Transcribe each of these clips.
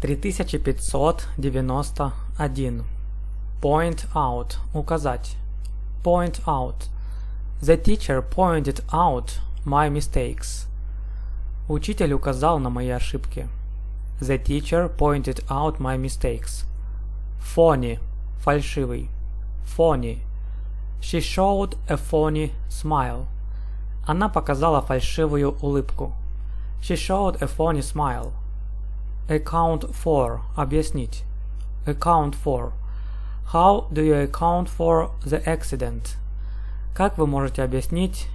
3591. Point out. Указать. Point out. The teacher pointed out my mistakes. Учитель указал на мои ошибки. The teacher pointed out my mistakes. Phony. Фальшивый. Phony. She showed a phony smile. Она показала фальшивую улыбку. She showed a phony smile. Account for. Объяснить. Account for. How do you account for the accident? Как вы можете объяснить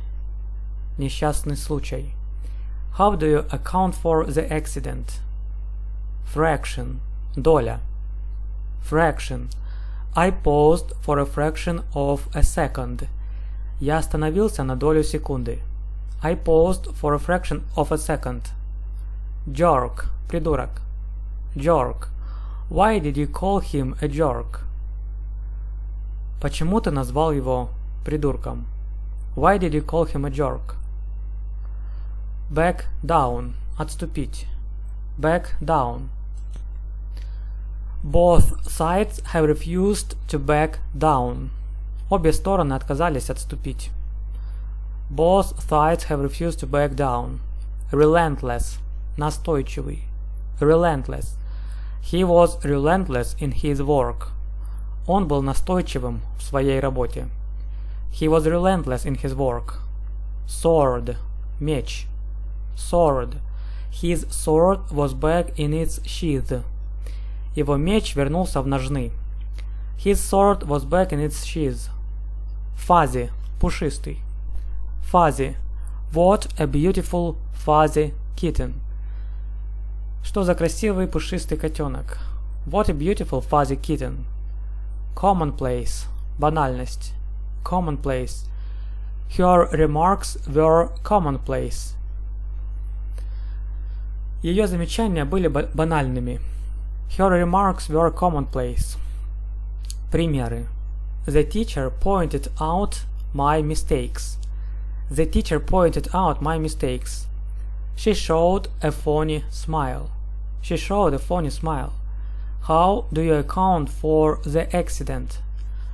несчастный случай? How do you account for the accident? Fraction. Доля. Fraction. I paused for a fraction of a second. Я остановился на долю секунды. I paused for a fraction of a second. Jerk. Придурок. Jerk. Why did you call him a jerk? Почему ты назвал его придурком? Why did you call him a jerk? Back down. Отступить. Back down. Both sides have refused to back down. Обе стороны отказались отступить. Both sides have refused to back down. Relentless. Настойчивый. Relentless. He was relentless in his work. Он был настойчивым в своей работе. He was relentless in his work. Sword. Меч. Sword. His sword was back in its sheath. Его меч вернулся в ножны. His sword was back in its sheath. Fuzzy. Пушистый. Fuzzy. What a beautiful fuzzy kitten. Что за красивый пушистый котенок. What a beautiful fuzzy kitten. Commonplace. Банальность. Commonplace. Her remarks were commonplace. Ее замечания были банальными. Her remarks were commonplace. Примеры. The teacher pointed out my mistakes. The teacher pointed out my mistakes. She showed a phony smile. She showed a phony smile. How do you account for the accident?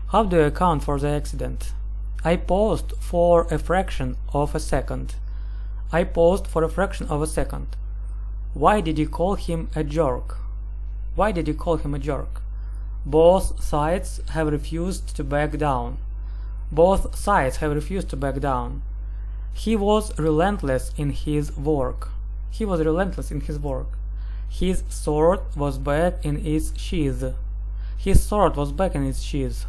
How do you account for the accident? I paused for a fraction of a second. I paused for a fraction of a second. Why did you call him a jerk? Why did you call him a jerk? Both sides have refused to back down. Both sides have refused to back down. He was relentless in his work. He was relentless in his work. His sword was back in its sheath. His sword was back in its sheath.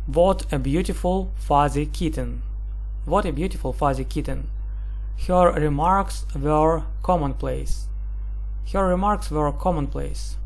What a beautiful fuzzy kitten. What a beautiful fuzzy kitten. Her remarks were commonplace. Her remarks were commonplace.